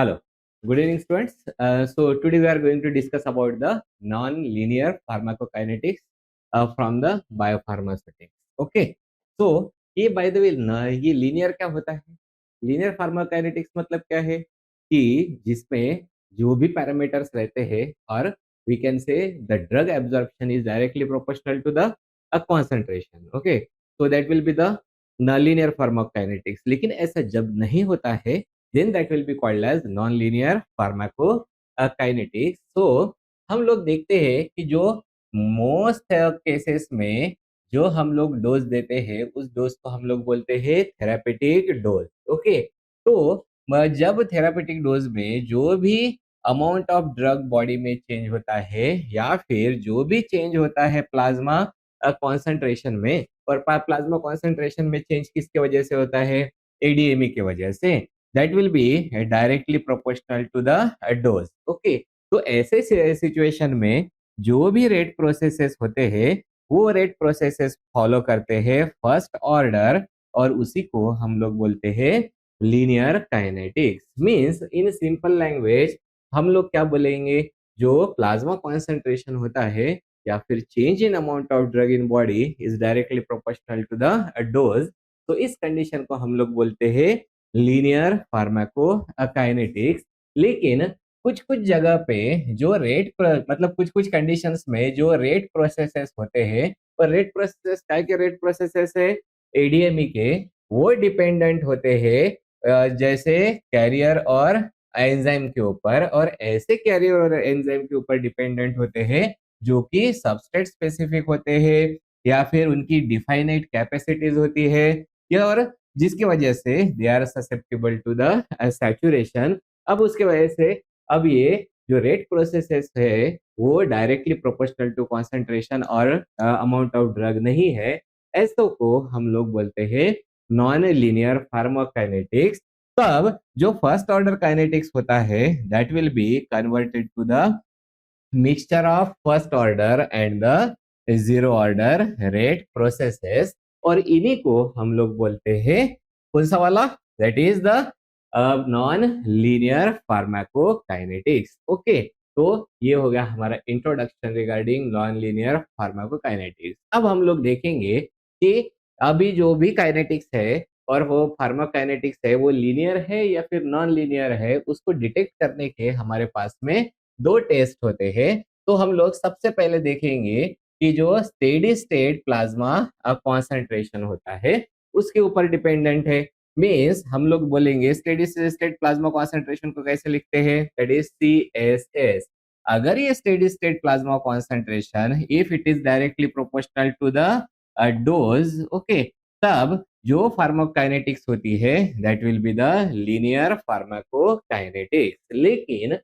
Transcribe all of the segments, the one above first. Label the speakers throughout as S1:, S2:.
S1: Hello, good evening, students. So today we are going to discuss about the non-linear pharmacokinetics from the biopharmaceutics. Okay. So ये by the way ये linear क्या होता है? Linear pharmacokinetics मतलब क्या है कि जिसमें जो भी पैरामीटर्स रहते हैं और we can say the drug absorption is directly proportional to the concentration. Okay. So that will be the non-linear pharmacokinetics. लेकिन ऐसा जब नहीं होता है then that will be called as non-linear pharmacokinetics. So हम लोग देखते हैं कि जो मोस्ट केसेस में जो हम लोग डोज देते हैं उस डोज को हम लोग बोलते हैं थेरापेटिक डोज. ओके, तो जब थेरापेटिक डोज में जो भी अमाउंट ऑफ ड्रग बॉडी में चेंज होता है या फिर जो भी चेंज होता है प्लाज्मा कॉन्सेंट्रेशन में, और प्लाज्मा कॉन्सेंट्रेशन में चेंज किसके वजह से होता है? एडीएमई की वजह से. that will be directly proportional to the dose. Okay, तो ऐसे सिचुएशन में जो भी रेट प्रोसेसेस होते हैं वो रेट प्रोसेसेस फॉलो करते हैं फर्स्ट ऑर्डर, और उसी को हम लोग बोलते हैं linear kinetics. Means in simple language हम लोग क्या बोलेंगे? जो प्लाज्मा कॉन्सेंट्रेशन होता है या फिर change in amount of drug in body is directly proportional to the dose. तो इस कंडीशन को हम लोग बोलते हैं लीनियर फार्माकोकाइनेटिक्स. लेकिन कुछ कुछ जगह पे जो मतलब कुछ कुछ कंडीशंस में जो रेट प्रोसेसेस होते हैं, और रेट प्रोसेस काय के रेट प्रोसेसेस है? एडीएमई के. वो डिपेंडेंट होते हैं जैसे कैरियर और एंजाइम के ऊपर, और ऐसे कैरियर और एंजाइम के ऊपर डिपेंडेंट होते हैं जो कि सबस्ट्रेट स्पेसिफिक होते हैं या फिर उनकी डिफाइनाइट कैपेसिटीज होती है, या और जिसकी वजह से they are susceptible to the saturation. अब उसके वजह से अब ये जो रेट प्रोसेसेस है वो डायरेक्टली प्रोपोर्शनल टू कॉन्सेंट्रेशन और अमाउंट ऑफ ड्रग नहीं है. ऐसो को हम लोग बोलते हैं नॉन लीनियर फार्माकोकाइनेटिक्स. तब जो फर्स्ट ऑर्डर काइनेटिक्स होता है that will be converted to the mixture of first order and the zero order rate processes, और इन्हीं को हम लोग बोलते हैं कौन सा वाला? That is the non linear pharmacokinetics. Okay, तो ये हो गया हमारा introduction regarding non linear pharmacokinetics. अब हम लोग देखेंगे कि अभी जो भी काइनेटिक्स है और वो फार्माकोकाइनेटिक्स है वो लीनियर है या फिर नॉन लीनियर है, उसको डिटेक्ट करने के हमारे पास में दो टेस्ट होते हैं. तो हम लोग सबसे पहले देखेंगे कि जो स्टेडी स्टेट प्लाज्मा कॉन्सेंट्रेशन होता है उसके ऊपर डिपेंडेंट है. मीन्स हम लोग बोलेंगे स्टेडी स्टेट प्लाज्मा कॉन्सेंट्रेशन को कैसे लिखते हैं? That is CSS. अगर ये steady state plasma concentration if it is directly proportional to the dose, okay, तब जो फार्माकोकाइनेटिक्स होती है that will be the linear pharmacokinetics. लेकिन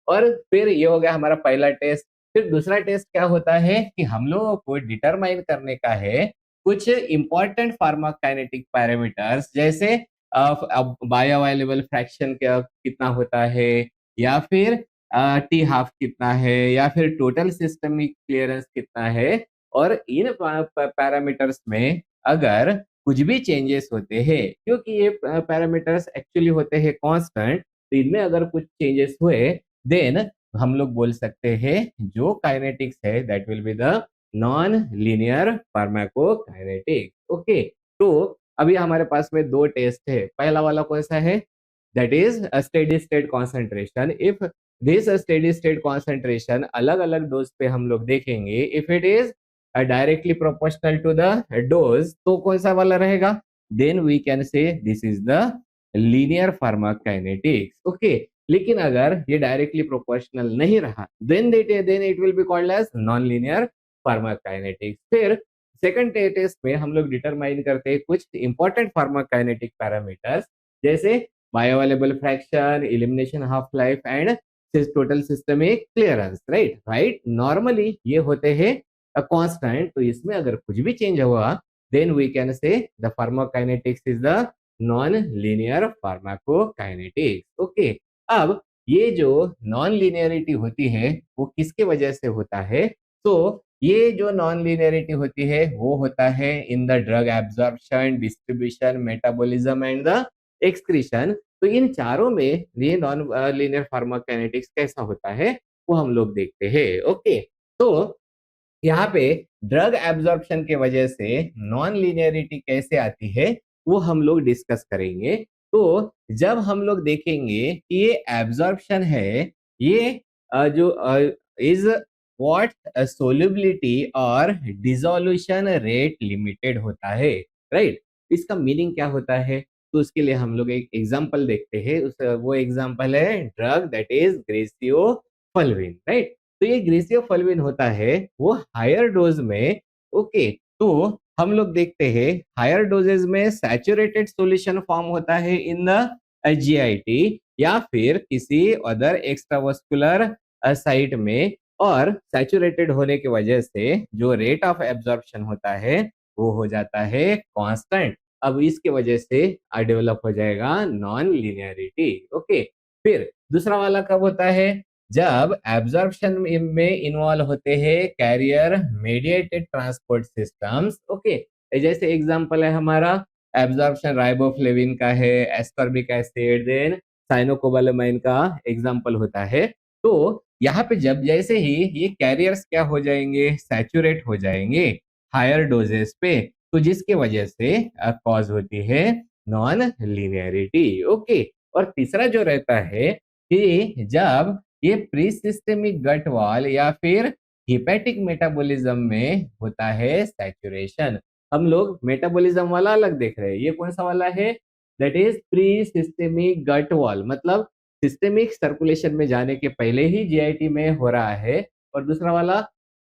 S1: और फिर ये हो गया हमारा पहला टेस्ट. फिर दूसरा टेस्ट क्या होता है कि हम लोगों को डिटरमाइन करने का है कुछ इंपॉर्टेंट फार्माकोकाइनेटिक पैरामीटर्स, जैसे बायो अवेलेबल फ्रैक्शन कितना होता है, या फिर टी हाफ कितना है, या फिर टोटल सिस्टमिक क्लियरेंस कितना है. और इन पैरामीटर्स में अगर कुछ भी चेंजेस होते हैं, क्योंकि ये पैरामीटर्स एक्चुअली होते हैं कांस्टेंट, तो इनमें अगर कुछ चेंजेस हुए देन हम लोग बोल सकते हैं जो काइनेटिक्स है that will be the non linear pharmacokinetics. Okay, तो अभी हमारे पास में दो टेस्ट है. पहला वाला कौन सा है? That is a steady state concentration. If this steady state concentration अलग अलग डोज पे हम लोग देखेंगे, if it is directly proportional to the dose, तो कौन सा वाला रहेगा? Then we can say this is the linear pharmacokinetics. Okay, लेकिन अगर ये डायरेक्टली प्रोपोर्शनल नहीं रहा then it will be called as non linear pharmacokinetics. फिर सेकंड टेस्ट में हम लोग डिटरमाइन करते हैं कुछ इंपॉर्टेंट फार्माकोकाइनेटिक पैरामीटर्स, जैसे bioavailable fraction, elimination half life and total systemic clearance. Right, normally ये होते हैं कांस्टेंट. तो इसमें अगर कुछ भी चेंज हुआ then we can say the pharmacokinetics is the non linear pharmacokinetics. Okay, अब ये जो नॉन लीनियरिटी होती है वो किसके वजह से होता है? तो ये जो नॉन लीनियरिटी होती है वो होता है in the drug absorption, distribution, metabolism and the excretion. तो इन चारों में ये नॉन लीनियर फार्माकोकाइनेटिक्स कैसा होता है वो हम लोग देखते हैं। ओके, तो यहाँ पे ड्रग एब्जॉर्प्शन के वजह से नॉन लीनियरिटी कैसे आती है वो हम लोग डिस्कस करेंगे। तो जब हम लोग देखेंगे कि ये एब्जॉर्प्शन है, ये जो इज व्हाट सोल्युबिलिटी और डिसोल्यूशन रेट लिमिटेड होता है, राइट। इसका मीनिंग क्या होता है? तो उसके लिए हम लोग एक एग्जांपल देखते हैं। वो एग्जांपल है ड्रग दैट इज ग्रेसियोफल्विन, राइट। तो ये ग्रेसियोफल्विन होता है वो हायर डोज में। ओके, तो हम लोग देखते हैं हायर डोजेज में सैचुरेटेड सॉल्यूशन फॉर्म होता है इन द जीआईटी या फिर किसी अदर एक्स्ट्रावास्कुलर साइट में, और सैचुरेटेड होने की वजह से जो रेट ऑफ एब्जॉर्प्शन होता है वो हो जाता है कांस्टेंट। अब इसके वजह से डेवलप हो जाएगा नॉन लिनियरिटी। ओके, फिर दूसरा वाला कब होता है? जब एब्जॉर्प्शन में इन्वॉल्व होते हैं carrier mediated transport systems. Okay, जैसे एग्जांपल है हमारा एब्जॉर्प्शन राइबोफ्लेविन का है, एस्कॉर्बिक एसिड, देन साइनोकोबालामाइन का एग्जांपल होता है। तो यहाँ पे जब जैसे ही ये कैरियर्स क्या हो जाएंगे, सैचुरेट हो जाएंगे हायर डोजेस पे, तो जिसके वजह से कॉज होती है नॉन लीनियरिटी। ओके, और तीसरा जो रहता है कि जब ये प्री सिस्टेमिक गट वॉल या फिर हिपैटिक मेटाबॉलिज्म में होता है सैचुरेशन। हम लोग मेटाबॉलिज्म वाला अलग देख रहे हैं, ये कौन सा वाला है? That is pre systemic gut wall, मतलब सिस्टेमिक सर्कुलेशन में जाने के पहले ही जीआईटी में हो रहा है। और दूसरा वाला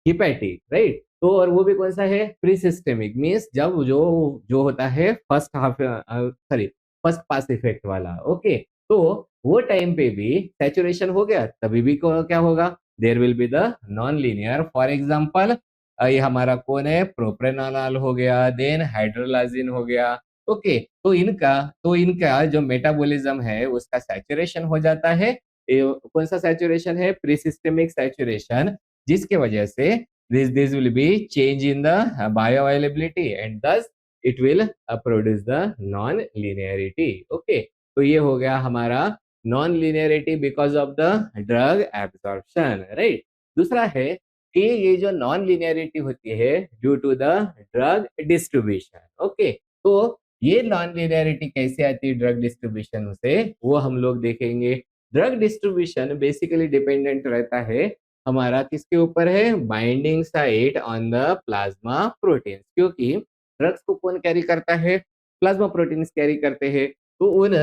S1: हिपैटिक, राइट। तो और वो भी कौन सा है? प्री सिस्टेमिक मीन्स जब जो जो होता है first half, sorry, first pass effect वाला। ओके, तो वो टाइम पे भी सैचुरेशन हो गया, तभी भी क्या होगा? There will be the non linear. For example ये हमारा कौन है? प्रोप्रेनोलॉल हो गया, देन हाइड्रोलाजिन हो गया। ओके, तो इनका जो मेटाबॉलिज्म है उसका सैचुरेशन हो जाता है। कौन सा सैचुरेशन है? प्रीसिस्टेमिक सैचुरेशन, जिसके वजह से this will be change in the bioavailability and thus it will produce the non linearity. Okay, तो ये हो गया हमारा non linearity because of the drug absorption, right. दूसरा है कि ये जो नॉन लिनियरिटी होती है due to the drug distribution. Okay, तो ये नॉन लिनियरिटी कैसे आती है ड्रग डिस्ट्रीब्यूशन से वो हम लोग देखेंगे। ड्रग डिस्ट्रीब्यूशन बेसिकली डिपेंडेंट रहता है हमारा किसके ऊपर है? Binding site on the plasma protein, क्योंकि ड्रग्स को कौन कैरी करता है? प्लाज्मा प्रोटीन्स कैरी करते हैं। तो उन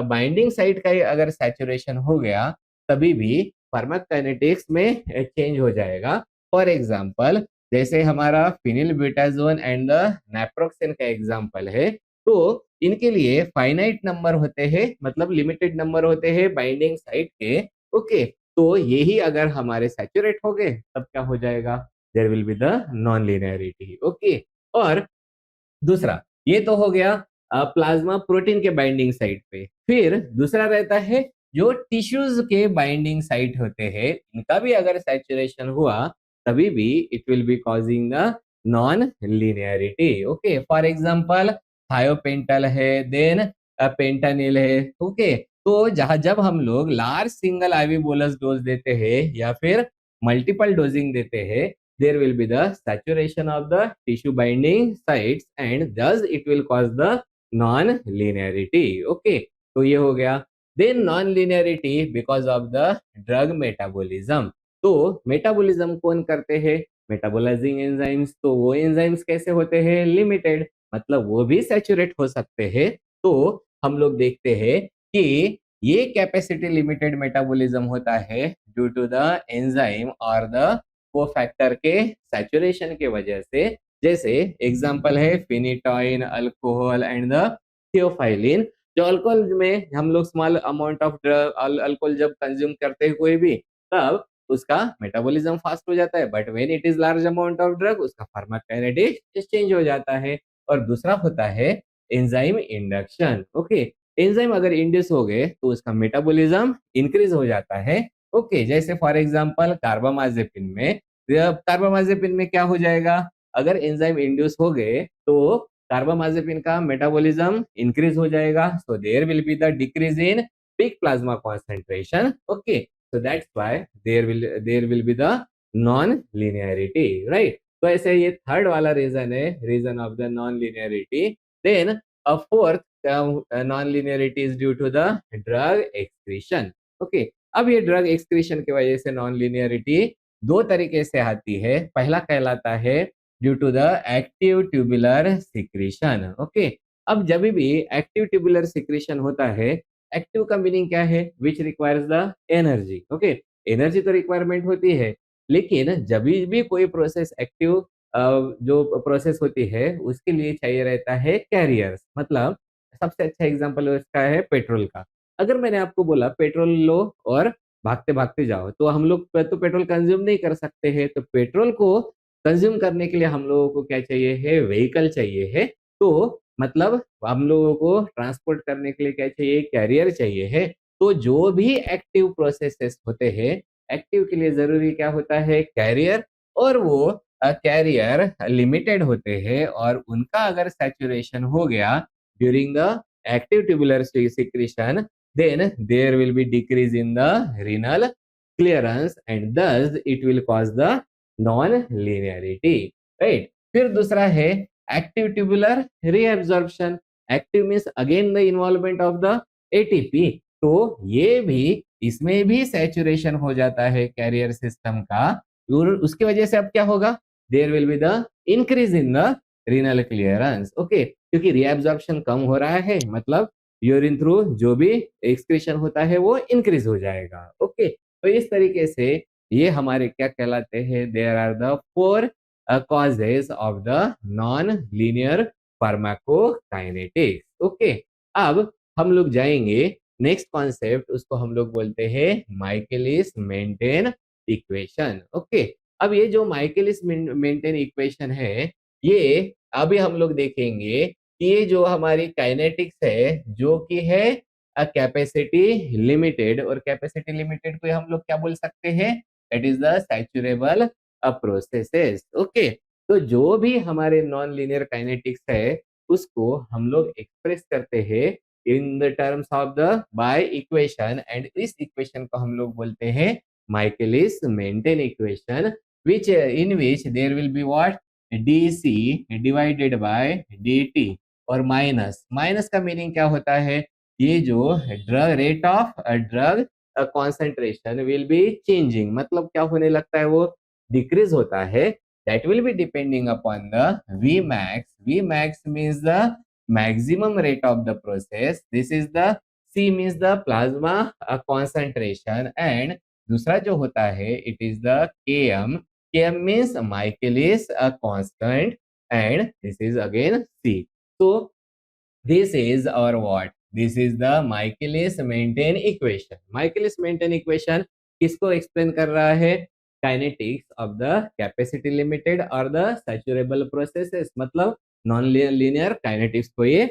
S1: बाइंडिंग साइट का ही अगर सैचुरेशन हो गया तभी भी फार्माकोकाइनेटिक्स में चेंज हो जाएगा। फॉर एग्जांपल जैसे हमारा फिनिलब्यूटाजोन एंड द नेप्रोक्सेन का एग्जांपल है, तो इनके लिए फाइनाइट नंबर होते हैं, मतलब लिमिटेड नंबर होते हैं बाइंडिंग साइट के। ओके, तो यही अगर हमारे सैचुरेट हो गए तब क्या हो जाएगा? There will be the non linearity. Okay, और दूसरा ये तो हो गया प्लाज्मा प्रोटीन के बाइंडिंग साइट पे। फिर दूसरा रहता है जो टिश्यूज के बाइंडिंग साइट होते हैं, इनका भी अगर सैचुरेशन हुआ तभी भी it will be causing the non linearity. Okay, for example thiopental है, देन पेंटानिल है। ओके, तो जहां जब हम लोग large single IV bolus dose देते हैं या फिर मल्टीपल डोजिंग देते हैं, there will be the saturation of the tissue binding sites and thus it will cause the non-linearity. Okay, तो ये हो गया। then non-linearity because of the drug metabolism। तो मेटाबॉलिज्म कौन करते हैं? Metabolising enzymes. तो वो एंजाइम्स कैसे होते हैं? लिमिटेड, मतलब वो भी सैचुरेट हो सकते हैं। तो हम लोग देखते हैं कि ये कैपेसिटी लिमिटेड मेटाबॉलिज्म होता है ड्यू टू द एंजाइम और द वो फैक्टर के सैचुरेशन के वजह से। जैसे एग्जांपल है फिनिटॉइन, अल्कोहल एंड द थियोफाइलिन। जो अल्कोहल में हम लोग स्मॉल अमाउंट ऑफ अल्कोहल जब कंज्यूम करते हैं कोई भी, तब उसका मेटाबॉलिज्म फास्ट हो जाता है, but when it is large amount of drug उसका फार्माकोकाइनेटिक्स चेंज हो जाता है। और दूसरा होता है एंजाइम इंडक्शन। ओके, एंजाइम अगर इंड्यूस हो गए तो उसका मेटाबॉलिज्म इंक्रीज हो जाता है। ओके, जैसे फॉर एग्जांपल कार्बामाजेपिन में क्या हो जाएगा? अगर एंजाइम इंड्यूस हो गए तो कार्बामाजेपिन का मेटाबॉलिज्म इंक्रीज हो जाएगा, so there will be the decrease in peak plasma concentration. Okay, so that's why there will be the non linearity, right. तो ऐसे ये थर्ड वाला रीजन है, reason of the non linearity. Then a fourth non linearity is due to the drug excretion. Okay, अब ये drug excretion की वजह से नॉन लिनियरिटी दो तरीके से आती है. पहला कहलाता है due to the active tubular secretion. Okay, अब जब भी एक्टिव ट्यूबुलर सिक्रीशन होता है, एक्टिव का मीनिंग क्या है, which requires the energy. Okay, energy तो रिक्वायरमेंट होती है, लेकिन जब भी कोई प्रोसेस एक्टिव जो प्रोसेस होती है उसके लिए चाहिए रहता है कैरियर्स. मतलब सबसे अच्छा एग्जांपल इसका है पेट्रोल का. अगर मैंने आपको बोला पेट्रोल लो और भागते भागते जाओ, तो हम लोग तो पेट्रोल कंज्यूम नहीं कर सकते हैं. तो पेट्रोल को कंज्यूम करने के लिए हम लोगों को क्या चाहिए है, व्हीकल चाहिए है. तो मतलब हम लोगों को ट्रांसपोर्ट करने के लिए क्या चाहिए, कैरियर चाहिए है. तो जो भी एक्टिव प्रोसेसेस होते हैं, एक्टिव के लिए जरूरी क्या होता है, कैरियर. और वो कैरियर लिमिटेड होते हैं, और उनका अगर सैचुरेशन हो गया during the active tubular secretion, then there will be decrease in the renal clearance and thus it will cause the non-linearity, right. फिर दूसरा है active tubular reabsorption. Active means again the involvement of the ATP. तो ये भी, इसमें भी saturation हो जाता है कैरियर सिस्टम का, और उसकी वजह से अब क्या होगा, there will be the increase in the renal clearance. Okay, क्योंकि रीएब्जॉर्प्शन कम हो रहा है, मतलब यूरिन थ्रू जो भी एक्सक्रीशन होता है वो इंक्रीज हो जाएगा. ओके, तो इस तरीके से ये हमारे क्या कहलाते हैं, there are the four causes of the non-linear pharmacokinetics. Okay, अब हम लोग जाएंगे नेक्स्ट कॉन्सेप्ट, उसको हम लोग बोलते हैं माइकेलिस मेंटेन इक्वेशन. ओके, अब ये जो माइकेलिस मेंटेन इक्वेशन है, ये अभी हम लोग देखेंगे कि ये जो हमारी काइनेटिक्स है, जो कि है कैपेसिटी लिमिटेड, और कैपेसिटी लिमिटेड को हम लोग क्या बोल सकते हैं, it is the saturable processes. Okay, तो जो भी हमारे नॉन लीनियर काइनेटिक्स है, उसको हम लोग एक्सप्रेस करते हैं in the terms of the by equation, and इस इक्वेशन को हम लोग बोलते हैं Michaelis Menten equation, which in which there will be what, dc divided by dt. और माइनस, माइनस का मीनिंग क्या होता है, ये जो drug rate of drug concentration will be changing, मतलब क्या होने लगता है, वो डिक्रीज होता है. That will be depending upon the V max. V max means the maximum rate of the process. This is the C means the plasma concentration, and दूसरा जो होता है it is the km. km means Michaelis constant, and this is again c. so this is our what, this is the Michaelis Menten equation. Michaelis Menten equation किसको explain कर रहा है, kinetics of the capacity limited और the saturable processes, मतलब non linear kinetics को ये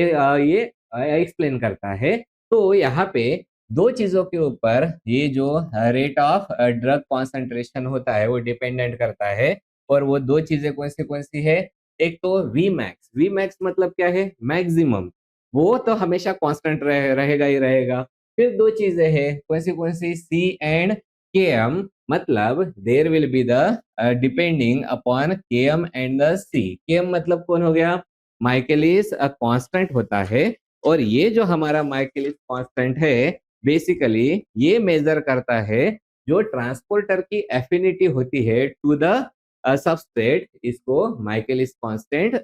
S1: explain करता है. तो यहाँ पे दो चीजों के ऊपर ये जो रेट ऑफ ड्रग कॉन्सेंट्रेशन होता है वो डिपेंडेंट करता है, और वो दो चीजें कौन सी है, एक तो वी मैक्स. वी मैक्स मतलब क्या है, मैक्सिमम, वो तो हमेशा कांस्टेंट रहेगा ही रहेगा. फिर दो चीजें हैं, कौन सी, सी एंड के एम, मतलब there will be the depending upon K M and the C. K M मतलब कौन हो गया, माइकेलिस कांस्टेंट होता है, और ये जो हमारा माइकेलिस कांस्टेंट है, बेसिकली ये मेजर करता है जो ट्रांसपोर्टर की एफिनिटी होती है टू द सबस्ट्रेट, इसको माइकेलिस कांस्टेंट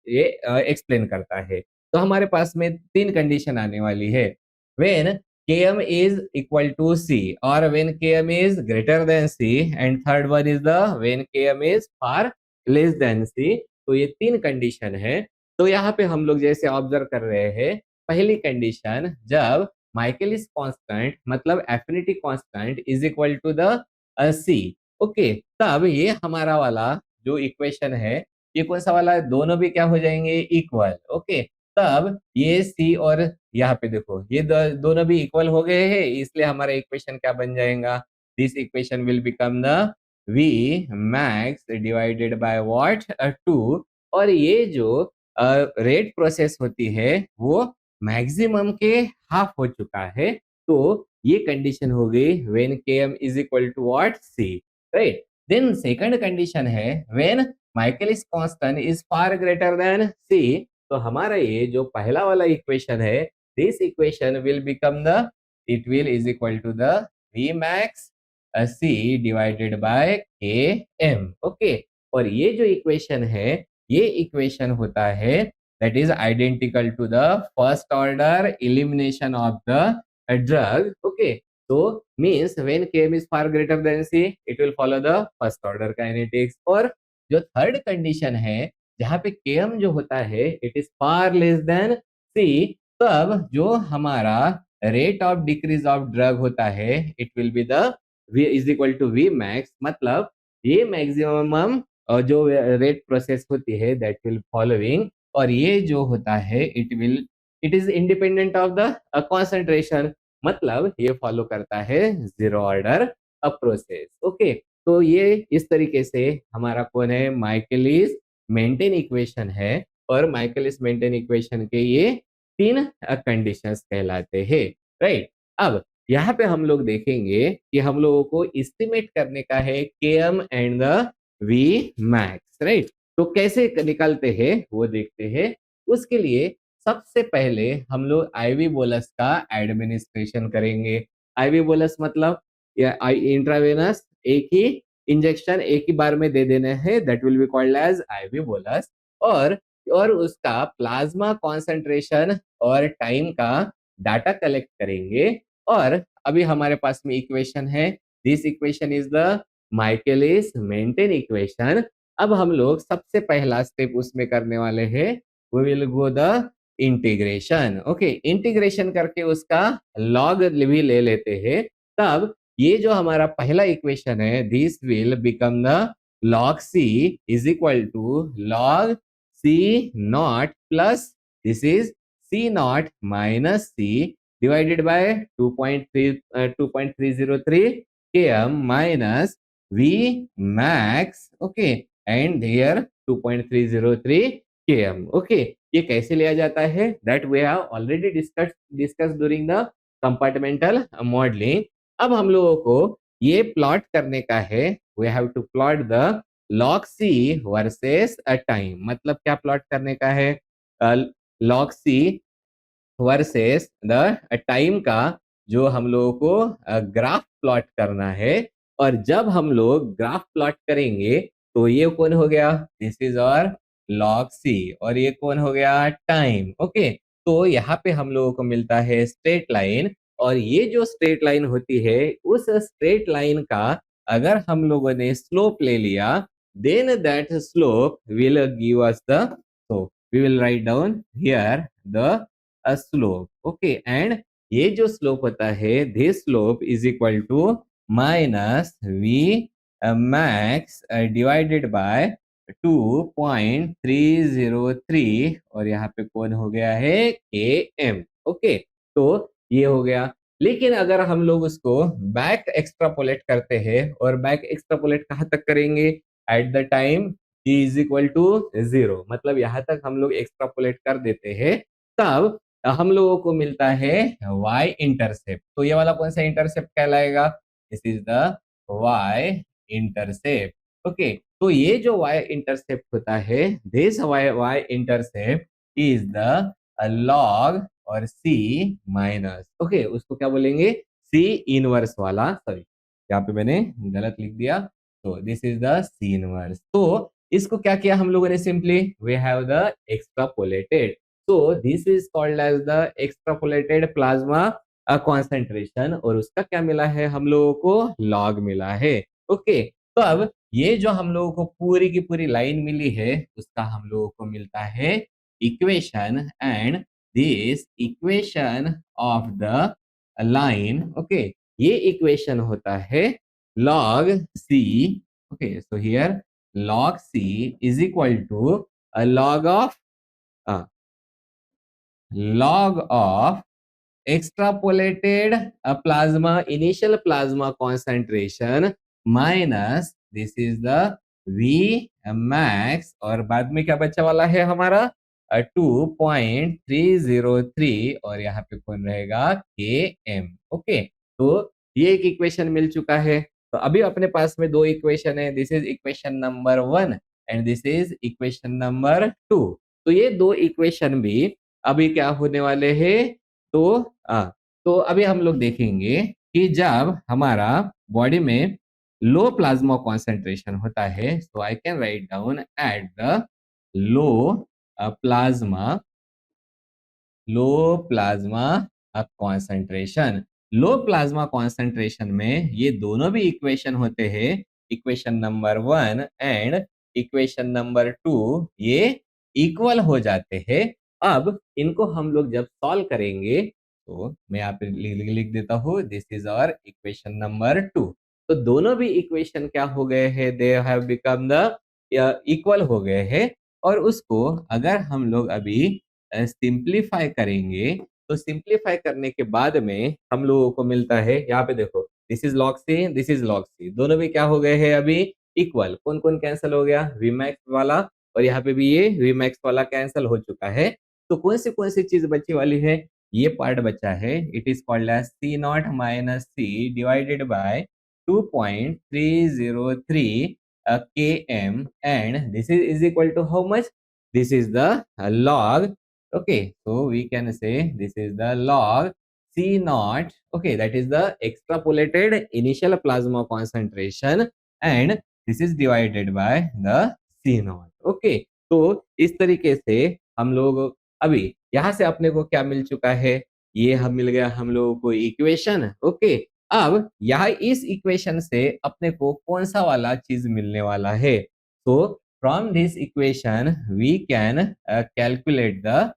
S1: ये एक्सप्लेन करता है. तो हमारे पास में तीन कंडीशन आने वाली है, when km is equal to c, or when km is greater than c, and third one is the when km is far less than c. तो ये तीन कंडीशन है. तो यहाँ पे हम लोग जैसे ऑब्जर्व कर रहे हैं, पहली कंडीशन जब माइकेलिस कांस्टेंट मतलब affinity constant is equal to the c. Okay, तब ये हमारा वाला जो इक्वेशन है, ये कौन सा वाला है, दोनों भी क्या हो जाएंगे, इक्वल. ओके, तब ये सी और यहाँ पे देखो ये दोनों भी इक्वल हो गए हैं, इसलिए हमारा इक्वेशन क्या बन जाएगा, this equation will become the V max divided by what, 2. और ये जो रेट प्रोसेस होती है वो मैक्सिमम के हाफ हो चुका है, तो ये कंडीशन हो गई when km is equal to what c, right. Then second condition है when Michaelis constant is far greater than c। तो हमारा ये जो पहला वाला इक्वेशन है, this equation will become the, it will is equal to the v max c divided by km, okay. और ये जो इक्वेशन है, ये इक्वेशन होता है that is identical to the first order elimination of the drug, okay। so means when km is far greater than c, it will follow the first order kinetics। और जो third condition है जहाँ पे km जो होता है it is far less than c, तब जो हमारा rate of decrease of drug होता है it will be the v is equal to v max, मतलब ये मैक्सिमम जो रेट प्रोसेस होती है दैट विल फॉलोइंग, और ये जो होता है it is independent of the concentration, मतलब ये फॉलो करता है जीरो ऑर्डर प्रोसेस, ओके। तो ये इस तरीके से हमारा कौन है, माइकलिस मेंटेन इक्वेशन है। और माइकलिस मेंटेन इक्वेशन के ये तीन कंडीशंस कहलाते हैं, राइट। अब यहाँ पे हम लोग देखेंगे कि हम लोगों को एस्टिमेट करने का है km and the v max, right. तो कैसे निकालते हैं वो देखते हैं। उसके लिए सबसे पहले हम लोग आईवी बोलस का एडमिनिस्ट्रेशन करेंगे। आईवी बोलस मतलब इंट्रावेनस, एक ही इंजेक्शन एक ही बार में दे देने हैं, that will be called as IV bolus. और उसका प्लाज्मा कॉन्सेंट्रेशन और टाइम का डाटा कलेक्ट करेंगे। और अभी हमारे पास में इक्वेशन है, this equation is the Michaelis Menten equation. अब हम लोग सबसे पहला स्टेप उसमें करने वाले हैं, we will go the integration, okay. Integration करके उसका लॉग भी ले लेते हैं। तब ये जो हमारा पहला इक्वेशन है, this will become the log c is equal to log c not plus this is c not minus c divided by 2.303 km minus v max, okay, and here 2.303 km, okay। ये कैसे लिया जाता है, that we have already discussed during the compartmental modeling। अब हम लोगों को ये प्लॉट करने का है, we have to plot the log c versus a time। मतलब क्या प्लॉट करने का है, log c versus the time का जो हम लोगों को ग्राफ प्लॉट करना है। और जब हम लोग ग्राफ प्लॉट करेंगे तो ये कौन हो गया, दिस इज और log c, और ये कौन हो गया, टाइम, ओके। तो यहाँ पे हम लोगों को मिलता है स्ट्रेट लाइन, और ये जो स्ट्रेट लाइन होती है उस स्ट्रेट लाइन का अगर हम लोगों ने स्लोप ले लिया, then that slope will give us the, so we will write down here the slope, okay. And ये जो स्लोप होता है, this slope is equal to minus V max divided by 2.303, और यहाँ पे कौन हो गया है, km, ओके। तो ये हो गया। लेकिन अगर हम लोग उसको बैक एक्स्ट्रापोलेट करते हैं, और बैक एक्स्ट्रापोलेट कहाँ तक करेंगे, at the time t is equal to 0, मतलब यहाँ तक हम लोग एक्स्ट्रापोलेट कर देते हैं, तब हम लोगों को मिलता है y इंटरसेप्ट। तो ये वाला कौन सा इंटरसेप्ट कहलाएगा, this is the y intercept, okay. तो ये जो y इंटरसेप्ट होता है, this y intercept is the log और c माइनस, ओके, उसको क्या बोलेंगे, c इनवर्स वाला, सॉरी यहाँ पे मैंने गलत लिख दिया, तो this is the c inverse. तो इसको क्या किया हम लोगों ने, simply we have the extrapolated. So this is called as the extrapolated plasma concentration, और उसका क्या मिला है हम लोगों को, log मिला है, ओके। तो अब ये जो हम लोगों को पूरी की पूरी लाइन मिली है, उसका हम लोगों को मिलता है equation, and this equation of the line, okay, ये इक्वेशन होता है log c, okay. So here log c is equal to log of log of extrapolated plasma initial plasma concentration minus this is the V max, और बाद में क्या बच्चा वाला है हमारा 2.303 और यहाँ पे कौन रहेगा km। ओके, तो ये एक इक्वेशन मिल चुका है। तो अभी अपने पास में दो इक्वेशन है, this is equation number 1 and this is equation number 2। तो ये दो इक्वेशन भी अभी क्या होने वाले हैं, तो अभी हम लोग देखेंगे कि जब हमारा बॉडी में लो प्लाज्मा कॉन्सेंट्रेशन होता है, so I can write down at the low plasma concentration. Low plasma concentration में ये दोनों भी इक्वेशन होते हैं, equation number 1 and equation number 2, ये इक्वल हो जाते हैं। अब इनको हम लोग जब सॉल्व करेंगे, तो मैं यहाँ पे लिख देता हूँ, this is our equation number 2। तो दोनों भी इक्वेशन क्या हो गए हैं, they have become the equal हो गए हैं। और उसको अगर हम लोग अभी सिंप्लीफाई करेंगे, तो सिंप्लीफाई करने के बाद में हम लोगों को मिलता है, यहाँ पे देखो, this is log c, this is log c, दोनों भी क्या हो गए हैं अभी इक्वल। कौन कौन कैंसिल हो गया, Vmax वाला, और यहाँ पे भी ये Vmax वाला कैंसिल हो चुका है। तो कौन सी चीज बची वाली है, ये पार्ट बचा है, it is called as C not minus c divided by 2.303 km and this is equal to how much, this is the log, okay, so we can say this is the log C naught, okay, that is the extrapolated initial plasma concentration and this is divided by the C naught, okay। तो इस तरीके से हम लोग अभी यहाँ से अपने को क्या मिल चुका है, ये हम मिल गया हम लोगों को इक्वेशन, ओके। अब यहाँ इस इक्वेशन से अपने को कौन सा वाला चीज मिलने वाला है, तो from this equation we can calculate the,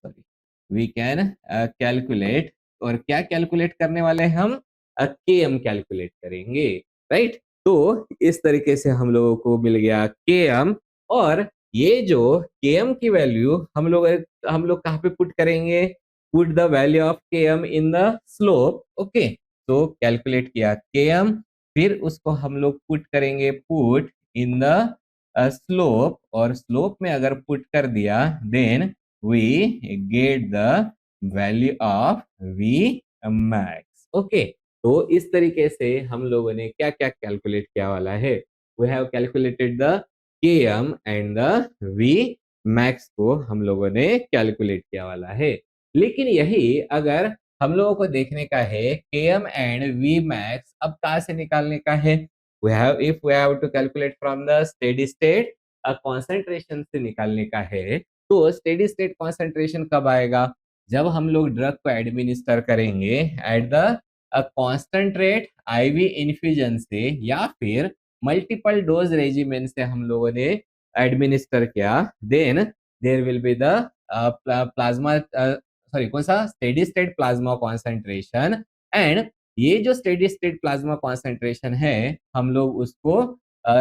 S1: sorry, we can calculate, और क्या कैलकुलेट करने वाले हैं हम, km कैलकुलेट करेंगे, राइट। तो इस तरीके से हम लोगों को मिल गया km, और ये जो km की वैल्यू हम लोग कहाँ पे पुट करेंगे, put the value of km in the slope, okay. तो कैलकुलेट किया km, फिर उसको हम लोग पुट करेंगे, पुट इन द स्लोप, और स्लोप में अगर पुट कर दिया then we get the value of Vmax, okay. तो इस तरीके से हम लोगों ने क्या क्या कैलकुलेट किया वाला है, we have calculated the km and the Vmax को हम लोगों ने कैलकुलेट किया वाला है। लेकिन यही अगर हम लोगों को देखने का है km and Vmax, अब कहाँ से निकालने का है, if we have to calculate from the steady state concentration से निकालने का है। तो स्टेडी स्टेट कॉन्सेंट्रेशन कब आएगा, जब हम लोग ड्रग को एडमिनिस्टर करेंगे at the constant rate IV infusion से, या फिर मल्टीपल डोज रेजिमेंट से हम लोगों ने एडमिनिस्टर किया, then there will be the plasma, sorry कौन सा, steady state plasma concentration. And ये जो स्टेडी स्टेट प्लाज्मा कॉन्सेंट्रेशन है, हम लोग उसको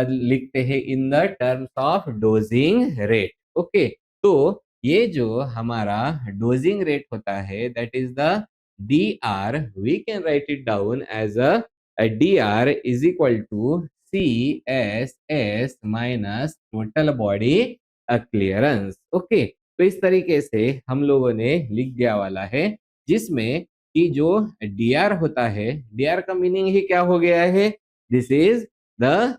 S1: लिखते हैं in the terms of dosing rate, okay. तो ये जो हमारा डोजिंग रेट होता है, that is the dr, we can write it down as a dr is equal to CSS minus total body clearance, okay. तो इस तरीके से हम लोगों ने लिख दिया वाला है, जिसमें कि जो dr होता है, dr का मीनिंग ही क्या हो गया है, दिस इज द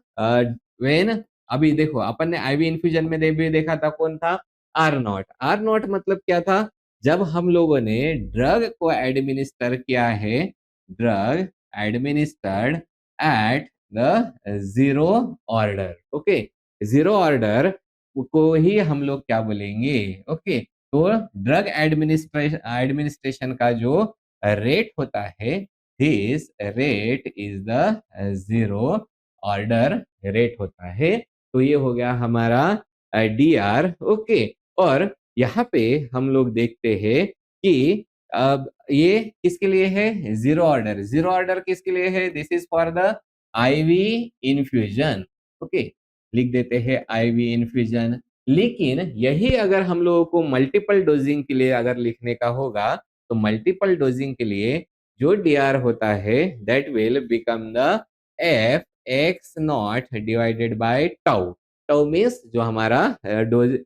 S1: व्हेन, अभी देखो अपन ने आईवी इन्फ्यूजन में भी देखा था, कौन था, आर नॉट। आर नॉट मतलब क्या था, जब हम लोगों ने ड्रग को एडमिनिस्टर किया है, drug administered at the zero order, okay, zero order को ही हम लोग क्या बोलेंगे, ओके। तो ड्रग एडमिनिस्ट्रेशन का जो रेट होता है, this rate is the zero order rate होता है। तो ये हो गया हमारा dr, ओके। और यहाँ पे हम लोग देखते हैं कि अब ये किसके लिए है, जीरो ऑर्डर, जीरो ऑर्डर किसके लिए है, this is for the IV infusion, okay, लिख देते हैं आईवी इन्फ्यूजन। लेकिन यही अगर हम लोगों को मल्टीपल डोजिंग के लिए अगर लिखने का होगा, तो मल्टीपल डोजिंग के लिए जो dr होता है, that will become the F x not divided by tau. Tau means जो हमारा डोज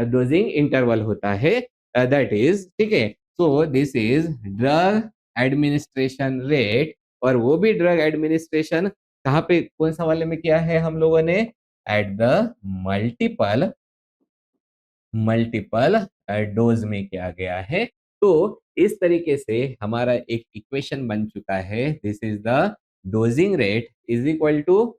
S1: डोजिंग इंटरवल होता है, दैट इज, ठीक है। So this is drug administration rate, और वो भी ड्रग एडमिनिस्ट्रेशन कहाँ पे, कौन सा वाले में किया है हम लोगों ने, at the multiple multiple dose में किया गया है। तो इस तरीके से हमारा एक इक्वेशन बन चुका है, this is the dosing rate is equal to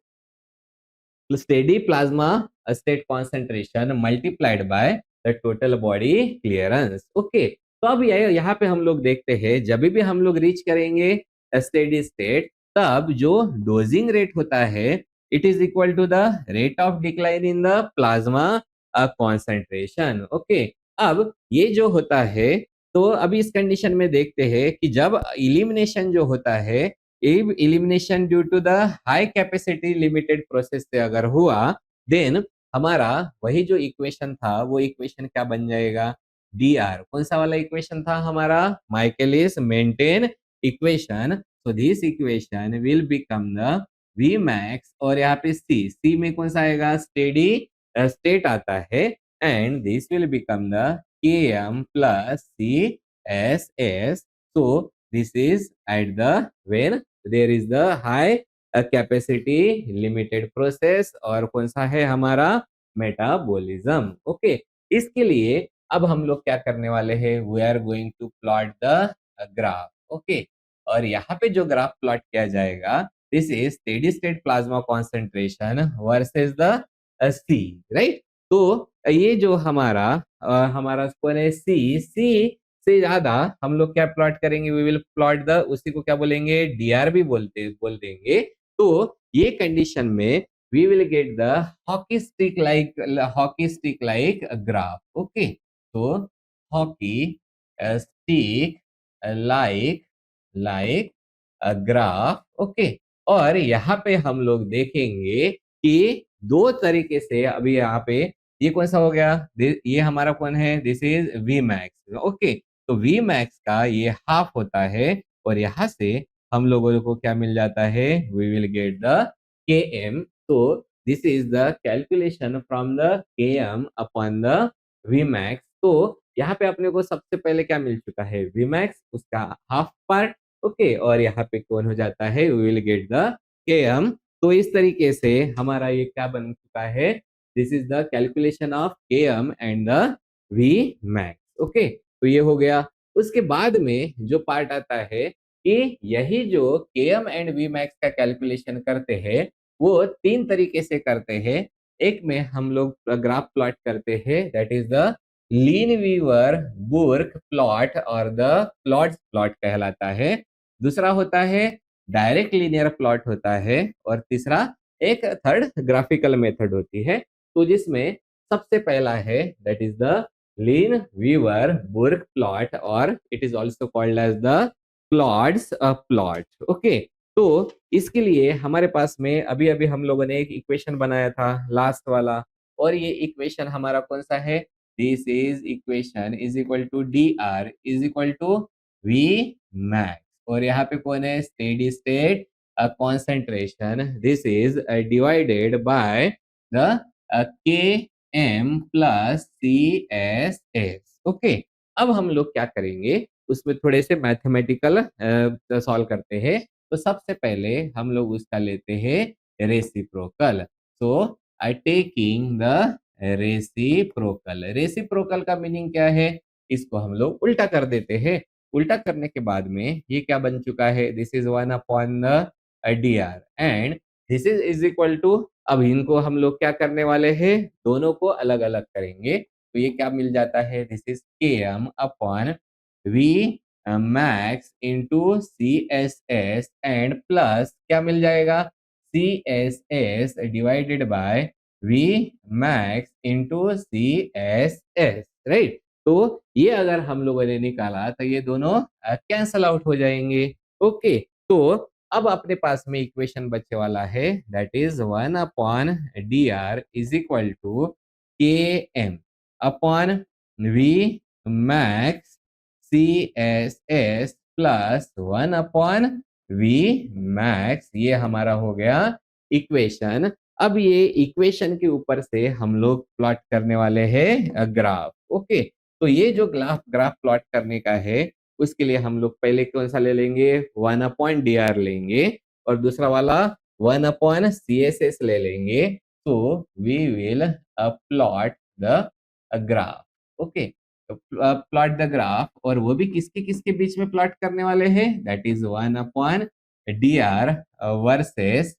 S1: steady plasma state concentration multiplied by the total body clearance. Okay, तो अब यहाँ पे हम लोग देखते हैं, जब भी हम लोग रीच करेंगे स्टेडी स्टेट, तब जो डोजिंग रेट होता है it is equal to the rate of decline in the plasma concentration. Okay, अब ये जो होता है, तो अभी इस कंडीशन में देखते हैं कि जब इलिमिनेशन जो होता है, elimination due to the high capacity limited process से अगर हुआ, देन हमारा वही जो इक्वेशन था वो इक्वेशन क्या बन जाएगा, डी आर। कौन सा वाला इक्वेशन था हमारा, Michaelis Menten equation. So this equation will become the V max, और यहाँ पे सी में कौन सा आएगा, स्टेडी स्टेट आता है, and this will become the K M plus C S S. So this is at the when there is the high capacity limited process, और कौन सा है हमारा, मेटाबॉलिज्म। ओके, इसके लिए अब हम लोग क्या करने वाले हैं, we are going to plot the graph. Okay, और यहाँ पे जो ग्राफ प्लॉट किया जाएगा, this is steady state plasma concentration versus the C, right. तो ये जो हमारा कौन है, सी से ज्यादा हम लोग क्या प्लॉट करेंगे, वी विल प्लॉट द, उसी को क्या बोलेंगे, डीआर भी बोल देंगे। तो ये कंडीशन में we will get the hockey stick like graph. Okay, तो hockey stick like graph. Okay, और यहाँ पे हम लोग देखेंगे कि दो तरीके से, अभी यहाँ पे ये कौन सा हो गया, ये हमारा कौन है, this is V max. Okay, तो वी मैक्स का ये हाफ होता है, और यहाँ से हम लोगों को क्या मिल जाता है, we will get the K M. तो this is the calculation from the K M upon the V max. तो यहाँ पे अपने को सबसे पहले क्या मिल चुका है, वी मैक्स, उसका हाफ पार्ट। ओके, और यहाँ पे कौन हो जाता है, we will get the K M. तो इस तरीके से हमारा ये क्या बन चुका है, this is the calculation of K M and the V max. Okay, तो ये हो गया। उसके बाद में जो पार्ट आता है कि यही जो के एम एंड वी मैक्स का कैलकुलेशन करते हैं, वो तीन तरीके से करते हैं। एक में हम लोग ग्राफ प्लॉट करते हैं, that is the Lineweaver Burk plot, और द प्लॉट कहलाता है। दूसरा होता है डायरेक्ट लीनियर प्लॉट होता है, और तीसरा एक थर्ड ग्राफिकल मेथड होती है। तो जिसमें सबसे पहला है that is the Lineweaver Burk plot, और it is also called as the plots plot. Okay, तो इसके लिए हमारे पास में अभी अभी हम लोगों ने एक इक्वेशन बनाया था, लास्ट वाला, और ये इक्वेशन हमारा कौन सा है, this is equation is equal to D R is equal to V max, और यहाँ पे कौन है, steady state concentration, this is divided by the K M plus C S S. Okay, अब हम लोग क्या करेंगे, उसमें थोड़े से मैथमेटिकल सॉल्व करते हैं। तो सबसे पहले हम लोग उसका लेते हैं reciprocal. So I taking the reciprocal का मीनिंग क्या है, इसको हम लोग उल्टा कर देते हैं। उल्टा करने के बाद में ये क्या बन चुका है, this is one upon the D R, and this is equal to, अब इनको हम लोग क्या करने वाले हैं, दोनों को अलग अलग करेंगे। तो ये क्या मिल जाता है, this is K M upon V max into C S S, and plus क्या मिल जाएगा, C S S divided by V max into C S S, right. तो ये अगर हम लोगों ने निकाला तो ये दोनों कैंसल आउट हो जाएंगे। ओके, तो अब अपने पास में इक्वेशन बचे वाला है, that is one upon D R is equal to K M upon V max C S S plus one upon V max. ये हमारा हो गया इक्वेशन। अब ये इक्वेशन के ऊपर से हम लोग प्लॉट करने वाले हैं ग्राफ। ओके, तो ये जो ग्राफ ग्राफ प्लॉट करने का है उसके लिए हम लोग पहले कौन सा ले लेंगे, 1/dr लेंगे, और दूसरा वाला 1/CSS ले लेंगे। तो we will plot the graph. Okay, तो प्लॉट द ग्राफ, और वो भी किसके किसके बीच में प्लॉट करने वाले हैं, that is 1/dr versus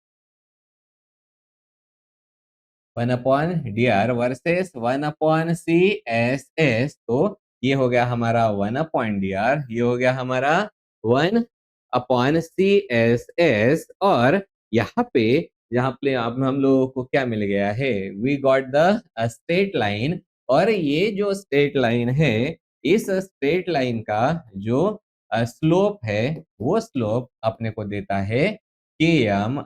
S1: 1/dr versus 1/CSS। तो ये हो गया हमारा 1/dr, ये हो गया हमारा 1/CSS, और यहाँ पे जहाँ पे अब हम लोगों को क्या मिल गया है, we got the straight line. और ये जो स्ट्रेट लाइन है, इस स्ट्रेट लाइन का जो स्लोप है, वो स्लोप अपने को देता है Km/V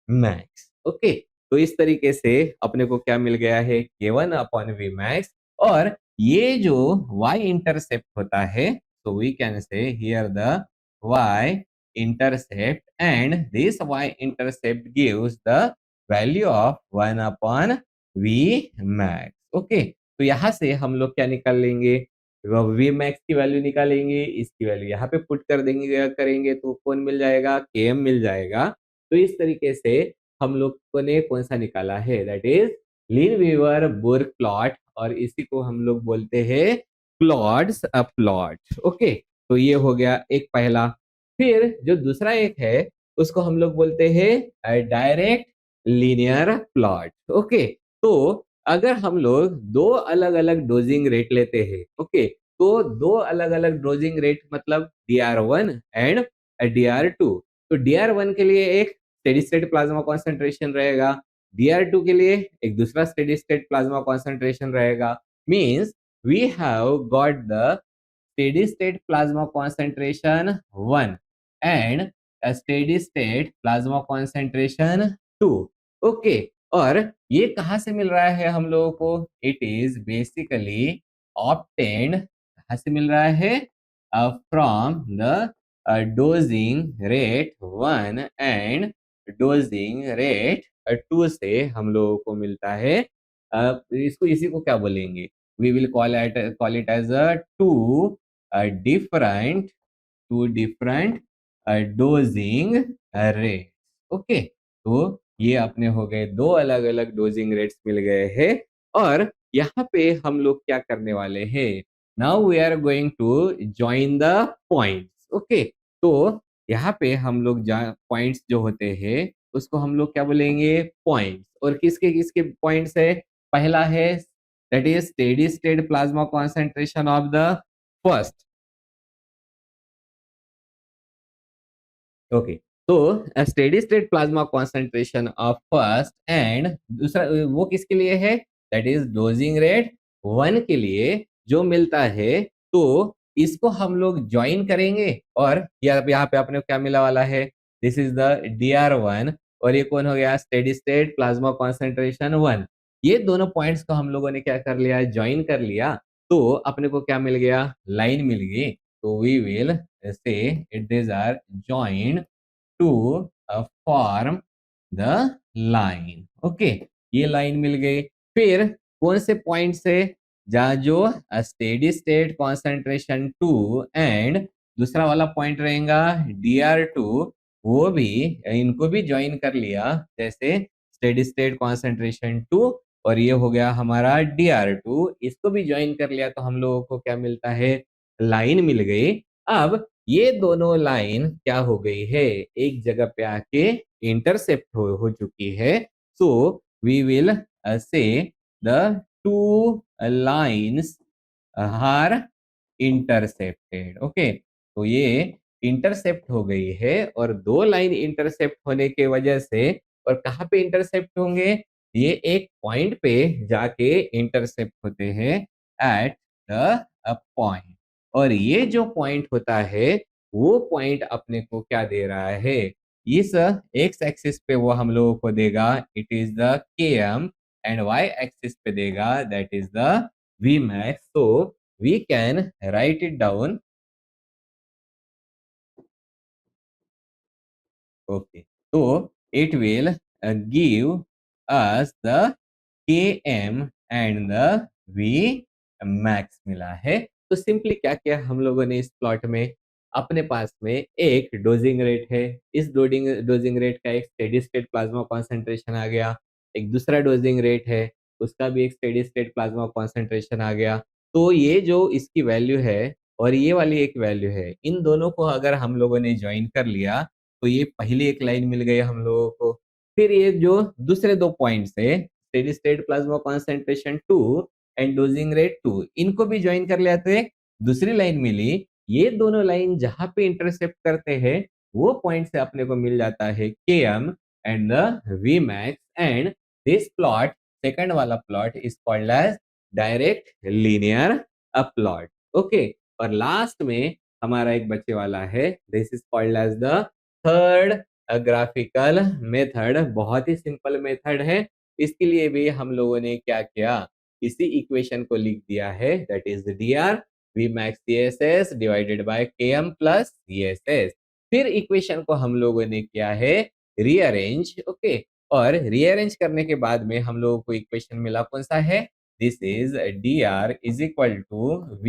S1: max। ओके, तो इस तरीके से अपने को क्या मिल गया है, K1/V max। और ये जो y इंटरसेप्ट होता है, so we can say here the y intercept, and this y intercept gives the value of 1/V max। Okay, तो यहाँ से हम लोग क्या निकाल लेंगे, वी मैक्स की वैल्यू निकालेंगे, इसकी वैल्यू यहाँ पे पुट कर देंगे करेंगे तो कौन मिल जाएगा, Km मिल जाएगा। तो इस तरीके से हम लोग ने कौन सा निकाला है, दैट इज लीनवीवर बुर्क प्लॉट, और इसी को हम लोग बोलते हैं प्लॉट्स अ प्लॉट। ओके, तो ये हो गया एक पहला। फिर जो दूसरा एक है उसको हम लोग बोलते हैं डायरेक्ट लीनियर प्लॉट। ओके, तो अगर हम लोग दो अलग अलग डोजिंग रेट लेते हैं, ओके, तो दो अलग अलग डोजिंग रेट मतलब DR1 एंड DR2। तो DR1 के लिए एक स्टेडी स्टेट प्लाज्मा कॉन्सेंट्रेशन रहेगा, DR2 के लिए एक दूसरा स्टेडी स्टेट प्लाज्मा कॉन्सेंट्रेशन रहेगा। Means we have got the steady state plasma concentration 1 and a steady state plasma concentration 2। Okay, और ये कहाँ से मिल रहा है हम लोगों को, इट इज बेसिकली ऑब्टेन्ड, कहाँ से मिल रहा है, from the dosing rate 1 and dosing rate 2 से हम लोगों को मिलता है। इसको इसी को क्या बोलेंगे, we will call it as a different two different dosing rates। Okay, तो ये अपने हो गए दो अलग अलग डोजिंग रेट्स मिल गए हैं। और यहाँ पे हम लोग क्या करने वाले हैं, now we are going to join the points. Okay, तो यहाँ पे हम लोग पॉइंट्स जो होते हैं उसको हम लोग क्या बोलेंगे, पॉइंट्स। और किसके किसके पॉइंट्स है, पहला है that is steady state plasma concentration of the first। Okay, तो steady state plasma concentration of first, and दूसरा वो किसके लिए है, दैट इज डोजिंग रेट 1 के लिए जो मिलता है। तो इसको हम लोग ज्वाइन करेंगे, और यहाँ पे आपने क्या मिला वाला है, दिस इज द DR1, और ये कौन हो गया, स्टेडी स्टेट प्लाज्मा कॉन्सेंट्रेशन 1। ये दोनों पॉइंट्स को हम लोगों ने क्या कर लिया, ज्वाइन कर लिया। तो अपने को क्या मिल गया, लाइन मिल गई। तो we will say these are joined to form the line। Okay, ये लाइन मिल गई। फिर कौन से पॉइंट से, जहाँ जो स्टेडी स्टेट कॉन्सेंट्रेशन 2 एंड दूसरा वाला पॉइंट रहेगा DR2, वो भी इनको भी ज्वाइन कर लिया, जैसे स्टेडी स्टेट कॉन्सेंट्रेशन 2, और ये हो गया हमारा DR2, इसको भी ज्वाइन कर लिया तो हम लोगों को क्या मिलता है, लाइन मिल गई। अब ये दोनों लाइन क्या हो गई है, एक जगह पे आके इंटरसेप्ट हो चुकी है। So we will say the two lines are intercepted. Okay, तो ये इंटरसेप्ट हो गई है, और दो लाइन इंटरसेप्ट होने के वजह से, और कहाँ पे इंटरसेप्ट होंगे, ये एक पॉइंट पे जाके इंटरसेप्ट होते हैं एट द पॉइंट। और ये जो पॉइंट होता है वो पॉइंट अपने को क्या दे रहा है, इस एक्स एक्सिस पे वो हम लोगों को देगा it is the Km, and Y axis पे देगा that is the Vmax। so we can write it down। okay, so it will give us the Km and the V max मिला है। तो सिंपली क्या किया हम लोगों ने इस प्लॉट में, अपने पास में एक डोजिंग रेट है, इस डोजिंग रेट का एक स्टेडी स्टेट प्लाज्मा कॉन्सेंट्रेशन आ गया, एक दूसरा डोजिंग रेट है, उसका भी एक स्टेडी स्टेट प्लाज्मा कॉन्सेंट्रेशन आ गया। तो ये जो इसकी वैल्यू है और ये वाली एक वैल्यू है, इन दोनों को अगर हम लोगों ने ज्वाइन कर लिया तो ये पहली एक लाइन मिल गई हम लोगों को। फिर ये जो दूसरे दो पॉइंट्स है, steady state plasma concentration 2 and dosing rate 2, इनको भी ज्वाइन कर लिया तो एक दूसरी लाइन मिली। ये दोनों लाइन जहां पे इंटरसेप्ट करते हैं वो पॉइंट से अपने को मिल जाता है Km and the V max, and this plot, second वाला plot is called as direct linear plot. Okay, और लास्ट में हमारा एक बच्चे वाला है, this is called as the third graphical method. बहुत ही सिंपल मेथड है, इसके लिए भी हम लोगों ने क्या किया, इसी इक्वेशन को लिख दिया है, that is dr v max css divided by km plus css। फिर इक्वेशन को हम लोगों ने किया है रीअरेंज। ओके, और रीअरेंज करने के बाद में हम लोगों को इक्वेशन मिला कौन सा है, this is dr is equal to v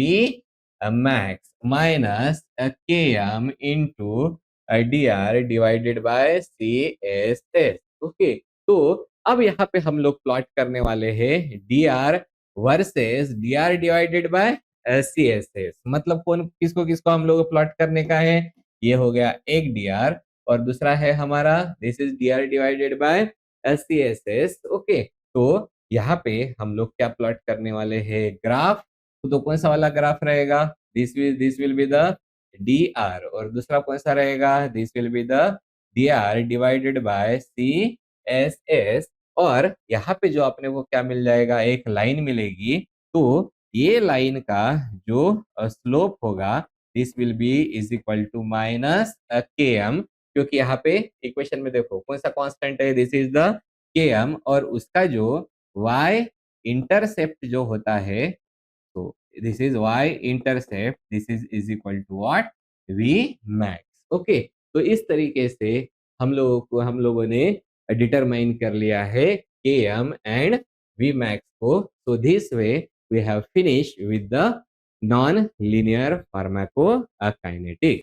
S1: max minus km into dr divided by css। ओके, तो अब यहाँ पे हम लोग प्लॉट करने वाले हैं dr versus dr divided by css। मतलब कौन किसको किसको हम लोग प्लॉट करने का है, ये हो गया एक dr और दूसरा है हमारा this is dr divided by css। ओके, तो यहाँ पे हम लोग क्या प्लॉट करने वाले हैं, ग्राफ। तो कौन सा वाला ग्राफ रहेगा, this will be the dr, और दूसरा कौन सा रहेगा, this will be the dr divided by css। और यहाँ पे जो अपने को क्या मिल जाएगा, एक लाइन मिलेगी। तो ये लाइन का जो स्लोप होगा, this will be is equal to minus km, क्योंकि यहाँ पे इक्वेशन में देखो कौन सा कांस्टेंट है, दिस इज द km, और उसका जो y इंटरसेप्ट जो होता है, तो this is y intercept, this is equal to what, v max. Okay, तो इस तरीके से हम लोगों ने डिटरमाइन कर लिया है km एंड v मैक्स को। So this way we have finish with the non linear pharmacokinetics.